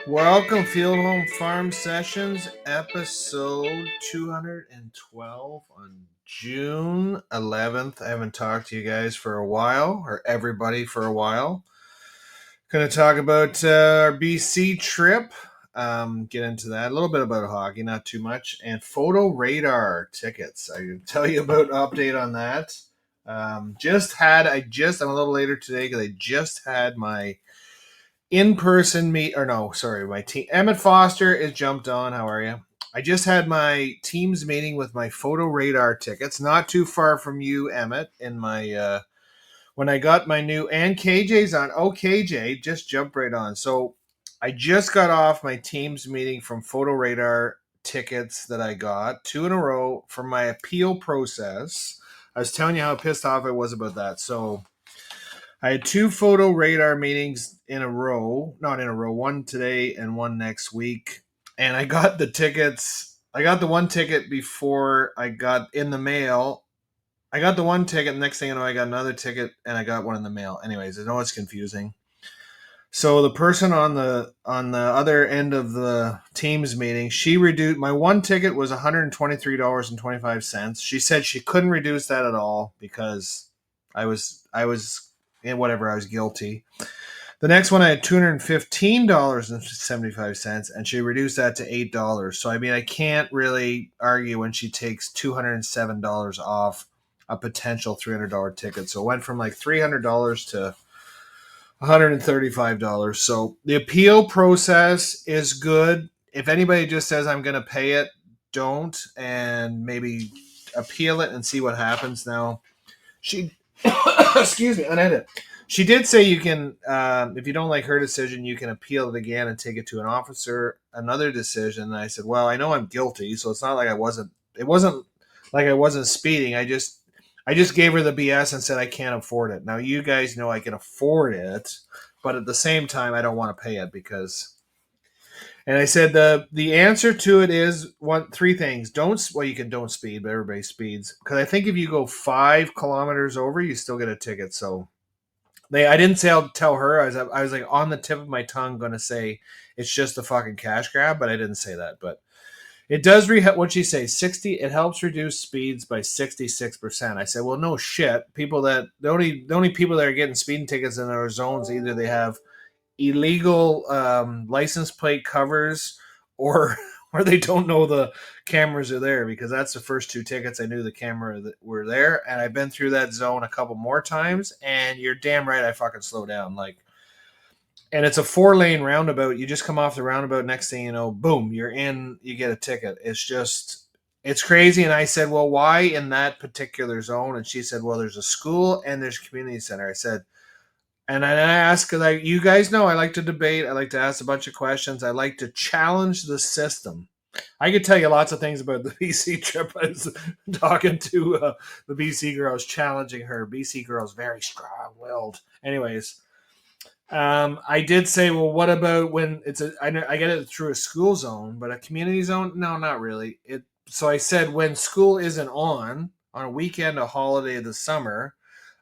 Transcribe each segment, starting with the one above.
Welcome, Field Home Farm Sessions, episode 212 on June 11th. I haven't talked to you guys for a while, or everybody for a while. Going to talk about our BC trip, get into that, a little bit about hockey, not too much, and Photo Radar tickets. I can tell you about an update on that. I'm a little later today because I just had my in-person meet or no sorry my team. Emmett Foster is jumped on. How are you? I just had my team's meeting with my Photo Radar tickets, not too far from you, Emmett, in my when I got my new, and KJ's on. Oh, KJ just jumped right on. So I just got off my team's meeting from Photo Radar tickets that I got two in a row for my appeal process. I was telling you how pissed off I was about that. So I had two Photo Radar meetings in a row, not in a row, one today and one next week. And I got the tickets. I got the one ticket before I got in the mail. I got the one ticket. Next thing you know, I got another ticket and I got one in the mail. Anyways, I know it's confusing. So the person on the other end of the Teams meeting, she reduced my one ticket was $123.25. She said she couldn't reduce that at all because I was in whatever, I was guilty. The next one I had $215.75, and she reduced that to $8. So I mean, I can't really argue when she takes $207 off a potential $300 ticket. So it went from like $300 to $135. So the appeal process is good. If anybody just says I'm going to pay it, don't, and maybe appeal it and see what happens. Now, she, excuse me, unedited. She did say you can, if you don't like her decision, you can appeal it again and take it to an officer, another decision. And I said, well, I know I'm guilty, so it's not like it wasn't like I wasn't speeding. I just gave her the BS and said I can't afford it. Now you guys know I can afford it, but at the same time I don't want to pay it because. And I said the answer to it is three things. You don't speed, but everybody speeds because I think if you go 5 kilometers over, you still get a ticket. So I didn't say I'll tell her. I was like on the tip of my tongue going to say it's just a fucking cash grab, but I didn't say that. But it does what she say 60. It helps reduce speeds by 66%. I said, well, no shit. The only people that are getting speeding tickets in our zones, either they have illegal license plate covers or or they don't know the cameras are there, because that's the first two tickets I knew the camera that were there. And I've been through that zone a couple more times, and you're damn right I fucking slow down. Like, and it's a 4-lane roundabout. You just come off the roundabout, next thing you know, boom, you're in, you get a ticket. It's crazy. And I said, well, why in that particular zone? And she said, well, there's a school and there's a community center. I said, and I ask, because you guys know I like to debate. I like to ask a bunch of questions. I like to challenge the system. I could tell you lots of things about the BC trip. I was talking to the BC girls, challenging her. BC girls, very strong-willed. Anyways, I did say, well, what about when I get it through a school zone, but a community zone? No, not really. So I said, when school isn't on a weekend, a holiday of the summer,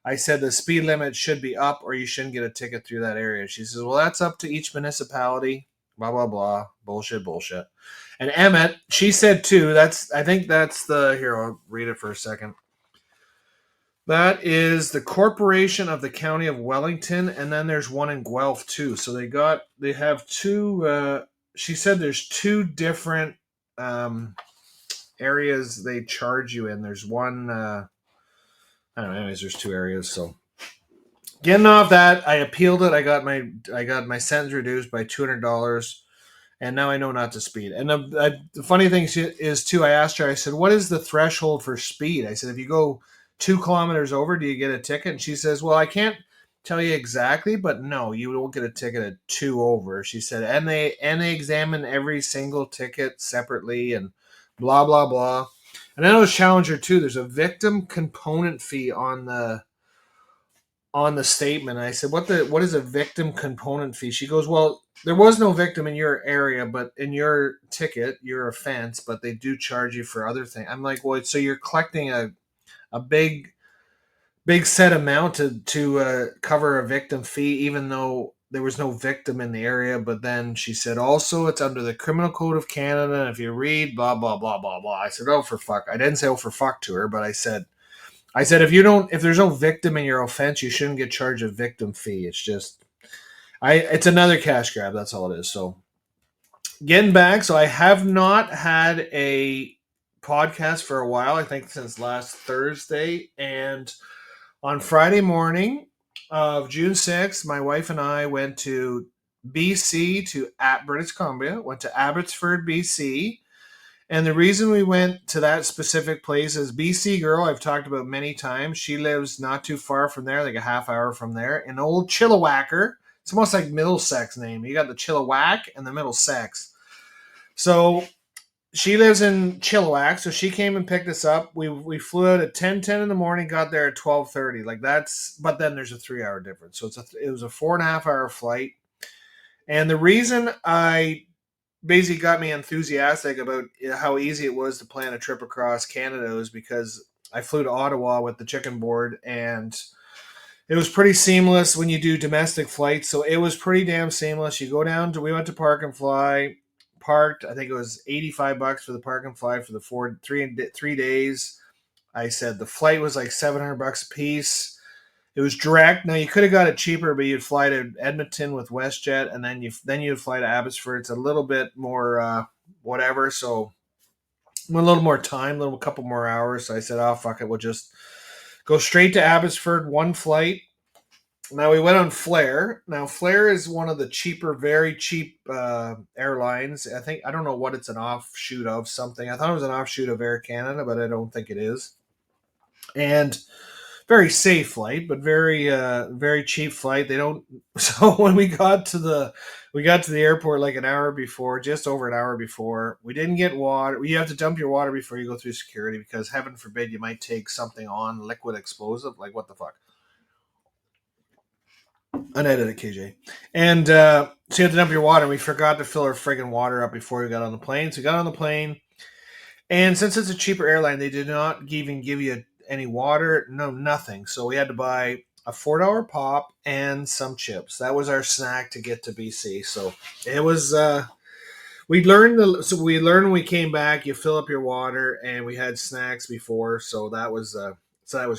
I said the speed limit should be up or you shouldn't get a ticket through that area. She says, well, that's up to each municipality, blah, blah, blah. Bullshit, bullshit. And Emmett, she said too, I think that's here, I'll read it for a second. That is the Corporation of the County of Wellington, and then there's one in Guelph too. So they have two. She said there's two different areas they charge you in. There's one. I don't know. Anyways, there's two areas. So getting off that, I appealed it. I got my sentence reduced by $200, and now I know not to speed. And the funny thing is too, I asked her. I said, "What is the threshold for speed?" I said, "If you go 2 kilometers over, do you get a ticket?" And she says, "Well, I can't tell you exactly, but no, you won't get a ticket at 2 over." She said, and they examine every single ticket separately and blah blah blah. And I know Challenger too. There's a victim component fee on the statement. I said, what is a victim component fee? She goes, well, there was no victim in your area, but in your ticket, your offense, but they do charge you for other things. I'm like, well, so you're collecting a big set amount to cover a victim fee, even though there was no victim in the area. But then she said also it's under the Criminal Code of Canada. And if you read blah blah blah blah blah, I said, oh for fuck. I didn't say oh for fuck to her, but I said if there's no victim in your offense, you shouldn't get charged a victim fee. It's just it's another cash grab. That's all it is. So getting back, so I have not had a podcast for a while. I think since last Thursday, and on Friday morning of June 6th, my wife and I went to BC to British Columbia, went to Abbotsford, BC. And the reason we went to that specific place is BC Girl, I've talked about many times. She lives not too far from there, like a half hour from there, in old Chilliwacker. It's almost like Middlesex name. You got the Chilliwack and the Middlesex. So she lives in Chilliwack, so she came and picked us up. We flew out at 10:10 in the morning, got there at 12:30. Like but then there's a 3 hour difference. So it was a 4.5 hour flight. And the reason I basically got me enthusiastic about how easy it was to plan a trip across Canada was because I flew to Ottawa with the chicken board, and it was pretty seamless when you do domestic flights. So it was pretty damn seamless. We went to Park and Fly, parked. I think it was $85 for the Park and Fly for the 3 days. I said the flight was like $700 a piece. It was direct. Now you could have got it cheaper, but you'd fly to Edmonton with WestJet, and then you'd fly to Abbotsford. It's a little bit more whatever. So a little more time, a couple more hours. So I said, oh fuck it, we'll just go straight to Abbotsford, one flight. Now we went on Flair. Now Flair is one of the cheaper, very cheap airlines. I don't know what it's an offshoot of something. I thought it was an offshoot of Air Canada, but I don't think it is. And very safe flight, but very cheap flight. They don't. So when we got to the airport like an hour before, just over an hour before, we didn't get water. You have to dump your water before you go through security because heaven forbid you might take something on liquid explosive. Like what the fuck? Unedited KJ. And so you have to dump your water. And we forgot to fill our friggin' water up before we got on the plane. So we got on the plane. And since it's a cheaper airline, they did not even give you any water. No, nothing. So we had to buy a $4 pop and some chips. That was our snack to get to BC. So it was, we learned when we came back, you fill up your water, and we had snacks before. So that was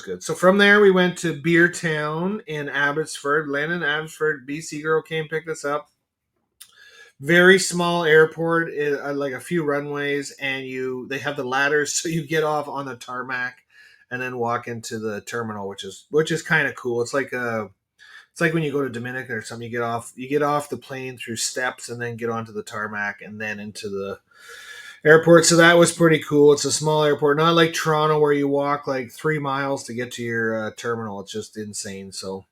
good. So from there, we went to Beer Town in Abbotsford. Landed in Abbotsford. BC Girl came, picked us up. Very small airport, like a few runways, and they have the ladders, so you get off on the tarmac and then walk into the terminal, which is kind of cool. It's like when you go to Dominican or something. You get off the plane through steps and then get onto the tarmac and then into the airport. So that was pretty cool. It's a small airport, not like Toronto where you walk like 3 miles to get to your terminal. It's just insane. So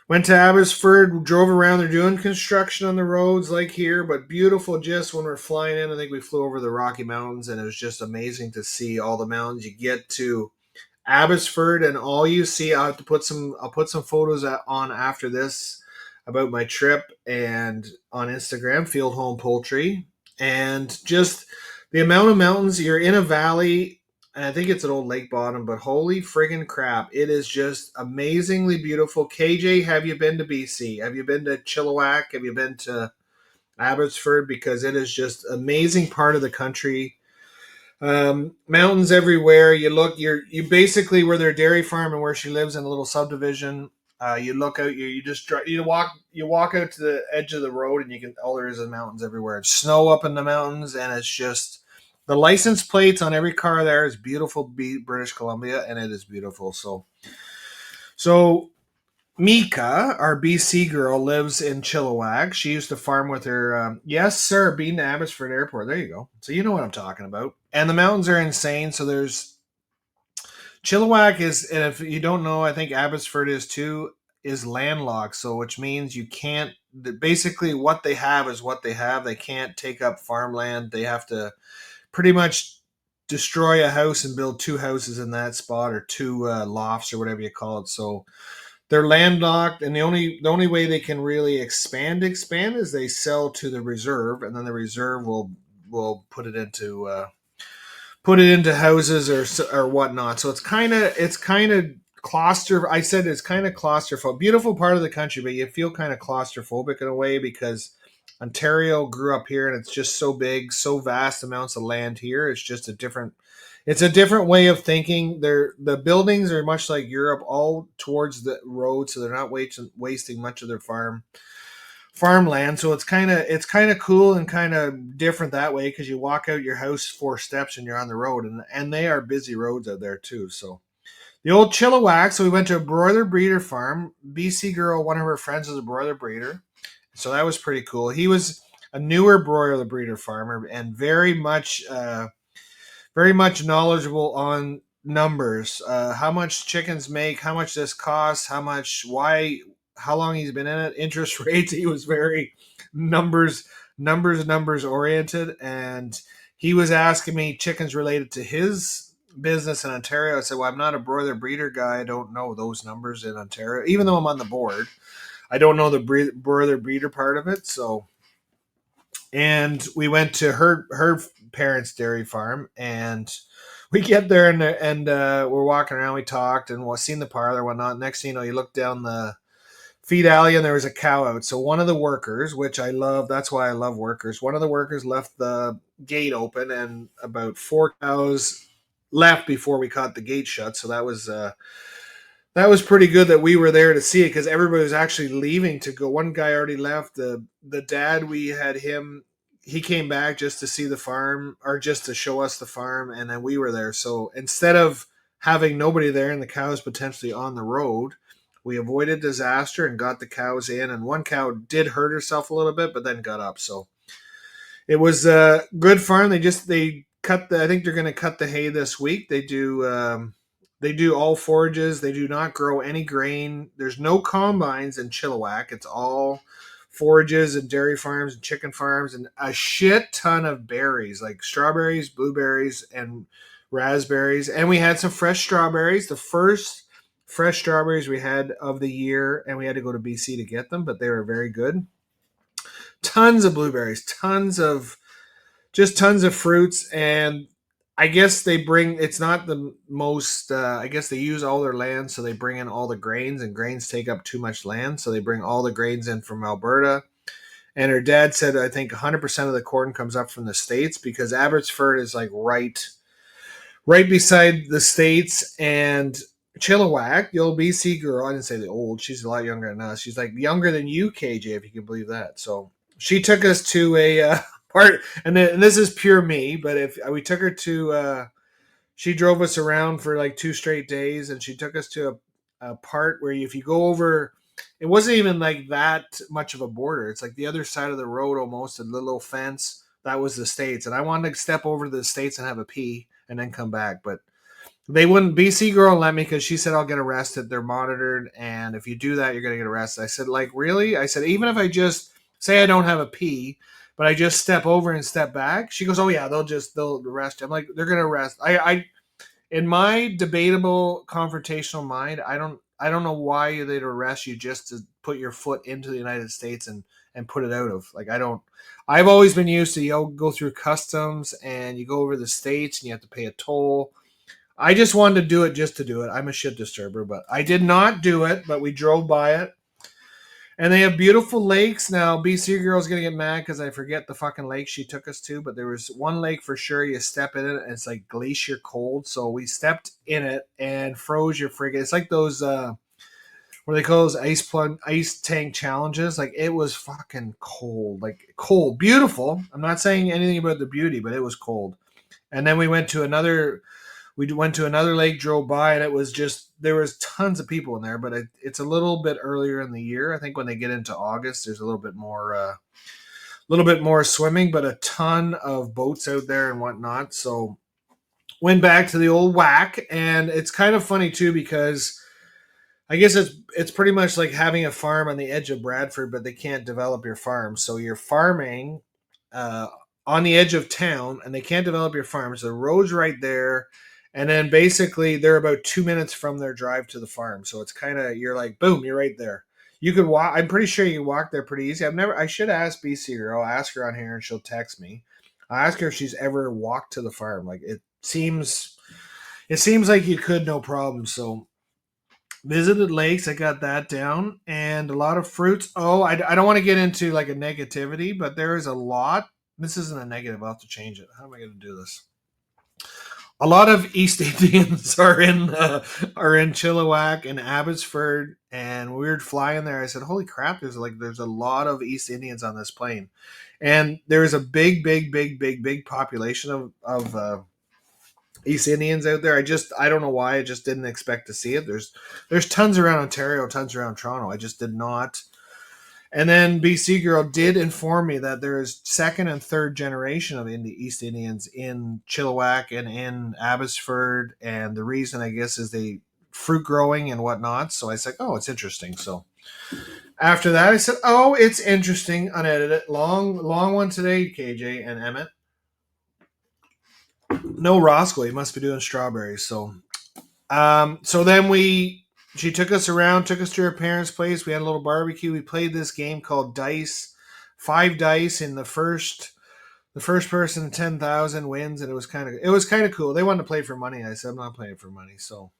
went to Abbotsford, drove around. They're doing construction on the roads like here, but beautiful just when we're flying in. I think we flew over the Rocky Mountains, and it was just amazing to see all the mountains. You get to Abbotsford, and all you see, I'll put some photos on after this about my trip and on Instagram, Field Home Poultry, and just the amount of mountains. You're in a valley. And I think it's an old lake bottom, but holy friggin' crap. It is just amazingly beautiful. KJ, have you been to BC? Have you been to Chilliwack? Have you been to Abbotsford? Because it is just amazing part of the country. Mountains everywhere. You basically where their dairy farm and where she lives in a little subdivision. You look out, you walk out to the edge of the road, and all there is mountains everywhere. It's snow up in the mountains, and it's just the license plates on every car there is beautiful, British Columbia, and it is beautiful. So Mika, our BC girl, lives in Chilliwack. She used to farm with her. Yes, sir, being to Abbotsford Airport. There you go. So you know what I'm talking about. And the mountains are insane. So there's Chilliwack is, and if you don't know, I think Abbotsford is too, is landlocked. So which means you can't. Basically, what they have is what they have. They can't take up farmland. They have to pretty much destroy a house and build 2 houses in that spot, or 2 lofts, or whatever you call it. So they're landlocked, and the only way they can really expand is they sell to the reserve, and then the reserve will put it into houses or whatnot. So it's kind of I said it's kind of claustrophobic. Beautiful part of the country, but you feel kind of claustrophobic in a way because Ontario grew up here and it's just so big, so vast amounts of land here. It's a different way of thinking. The buildings are much like Europe, all towards the road, so they're not wasting much of their farmland. So it's kind of cool and kind of different that way because you walk out your house 4 steps and you're on the road, and they are busy roads out there too. So the old Chilliwack. So we went to a broiler breeder farm. BC girl, one of her friends was a broiler breeder. So that was pretty cool. He was a newer broiler breeder farmer and very much knowledgeable on numbers, how much chickens make, how much this costs, how long he's been in it, interest rates. He was very numbers oriented, and he was asking me chickens related to his business in Ontario. I said, "Well, I'm not a broiler breeder guy. I don't know those numbers in Ontario, even though I'm on the board. I don't know the broiler breeder part of it." So, and we went to her parents' dairy farm, and we get there and we're walking around. We talked and we've seen the parlor, and whatnot. Next thing you know, you look down the feed alley and there was a cow out. So one of the workers, which I love, that's why I love workers. One of the workers left the gate open, and about 4 cows left before we caught the gate shut. So that was pretty good that we were there to see it because everybody was actually leaving to go. One guy already left. The dad, we had him. He came back just to see the farm or just to show us the farm, and then we were there. So instead of having nobody there and the cows potentially on the road, we avoided disaster and got the cows in. And one cow did hurt herself a little bit, but then got up. So it was a good farm. They cut the. I think they're going to cut the hay this week. They do all forages. They do not grow any grain. There's no combines in Chilliwack. It's all forages and dairy farms and chicken farms and a shit ton of berries like strawberries, blueberries, and raspberries. And we had some fresh strawberries. The first fresh strawberries we had of the year, and we had to go to BC to get them, but they were very good. Tons of blueberries, tons of fruits, and I guess they bring. It's not the most. I guess they use all their land, so they bring in all the grains, and grains take up too much land, so they bring all the grains in from Alberta. And her dad said, I think 100% of the corn comes up from the states because Abbotsford is like right beside the states, and Chilliwack, the old BC girl. I didn't say the old. She's a lot younger than us. She's like younger than you, KJ, if you can believe that. So she took us to a part, and this is pure me, but if we took her to, she drove us around for like 2 straight days, and she took us to a part where if you go over, it wasn't even like that much of a border. It's like the other side of the road almost, a little fence. That was the states, and I wanted to step over to the states and have a pee and then come back, but they wouldn't. BC girl let me because she said I'll get arrested. They're monitored, and if you do that, you're gonna get arrested. I said, like, really? I said, even if I just say I don't have a pee, but I just step over and step back. She goes, oh yeah, they'll arrest you. I'm like, they're gonna arrest. I in my debatable confrontational mind, I don't know why they'd arrest you just to put your foot into the United States and put it out of. Like, I don't. I've always been used to go through customs and you go over the states and you have to pay a toll. I just wanted to do it just to do it. I'm a shit disturber, but I did not do it. But we drove by it, and they have beautiful lakes. Now, BC girl's gonna get mad because I forget the fucking lake she took us to, but there was one lake for sure. You step in it, and it's like glacier cold. So we stepped in it and froze your friggin'. It's like those what do they call those ice tank challenges. Like, it was fucking cold, like cold, beautiful. I'm not saying anything about the beauty, but it was cold. And then we went to another lake, drove by, and it was just there was tons of people in there. But it's a little bit earlier in the year. I think when they get into August, there's a little bit more swimming, but a ton of boats out there and whatnot. So went back to the old whack, and it's kind of funny too because I guess it's pretty much like having a farm on the edge of Bradford, but they can't develop your farm. So you're farming uh, on the edge of town, and they can't develop your farm. So the road's right there, and then basically they're about 2 minutes from their drive to the farm. So it's kind of you're like boom, you're right there. You could walk. I'm pretty sure you can walk there pretty easy. I should ask BC girl. I'll ask her on here, and she'll text me. I'll ask her if she's ever walked to the farm. Like, it seems like you could, no problem. So Visited lakes, I got that down, and a lot of fruits. Oh, I don't want to get into like a negativity, but there is a lot. This isn't a negative. I'll have to change it. How am I going to do this? A lot of East Indians are in Chilliwack and Abbotsford, and we were flying there. I said, "Holy crap! There's a lot of East Indians on this plane," and there is a big population of East Indians out there. I don't know why. I just didn't expect to see it. There's tons around Ontario, tons around Toronto. I just did not. And then BC Girl did inform me that there is second and third generation of East Indians in Chilliwack and in Abbotsford, and the reason I guess is they fruit growing and whatnot. So I said, "Oh, it's interesting." So after that, I said, "Oh, it's interesting." Unedited, long one today, KJ and Emmett. No Roscoe. He must be doing strawberries. So then she took us around, took us to her parents' place. We had a little barbecue. We played this game called Dice, 5 dice in the first person 10,000 wins, and it was kind of cool. They wanted to play for money. I said I'm not playing for money, so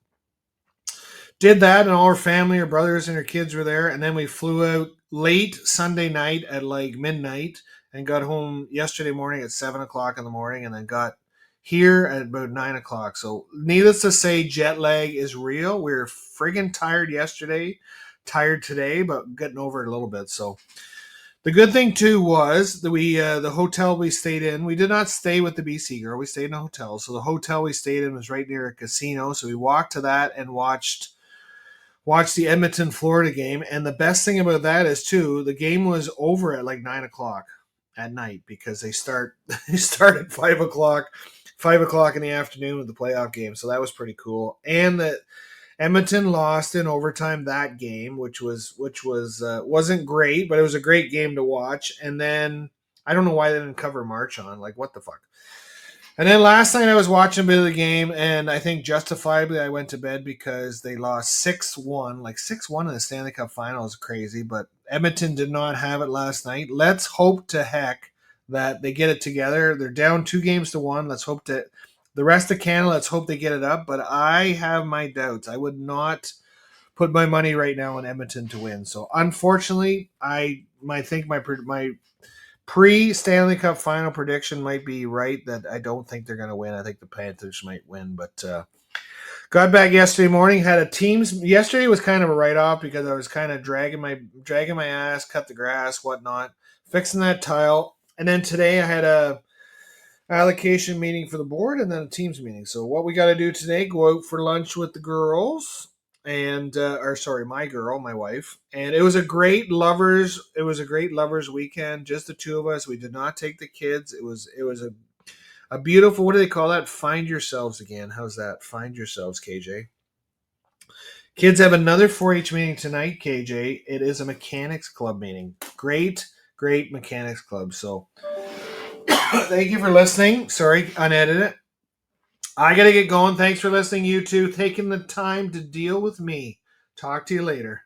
did that, and all her family, her brothers, and her kids were there. And then we flew out late Sunday night at like midnight, and got home yesterday morning at 7 o'clock in the morning, and then got here at about 9 o'clock. So, needless to say, jet lag is real. We were friggin' tired yesterday, tired today, but getting over it a little bit. So, the good thing too was that the hotel we stayed in. We did not stay with the BC Girl. We stayed in a hotel. So the hotel we stayed in was right near a casino. So we walked to that and watched the Edmonton, Florida game. And the best thing about that is too, the game was over at like 9 o'clock at night because they start at 5 o'clock in the afternoon with the playoff game. So that was pretty cool. And that Edmonton lost in overtime that game, which wasn't great, but it was a great game to watch. And then I don't know why they didn't cover March on. Like, what the fuck? And then last night I was watching a bit of the game, and I think justifiably I went to bed because they lost 6-1. Like 6-1 in the Stanley Cup final is crazy, but Edmonton did not have it last night. Let's hope to heck that they get it together. They're down 2-1. Let's hope that the rest of Canada, let's hope they get it up. But I have my doubts. I would not put my money right now on Edmonton to win. So unfortunately, I think my pre-Stanley Cup final prediction might be right that I don't think they're going to win. I think the Panthers might win, but got back yesterday morning, had a teams. Yesterday was kind of a write-off because I was kind of dragging my ass, cut the grass, whatnot, fixing that tile. And then today I had a allocation meeting for the board and then a teams meeting. So what we got to do today, go out for lunch with the girls and my girl, my wife. And it was a great lovers weekend, just the two of us. We did not take the kids. It was a beautiful, what do they call that? Find yourselves again. How's that? Find yourselves, KJ. Kids have another 4-H meeting tonight, KJ. It is a mechanics club meeting. Great mechanics club. So thank you for listening. Sorry, unedited. I got to get going. Thanks for listening, you two. Taking the time to deal with me. Talk to you later.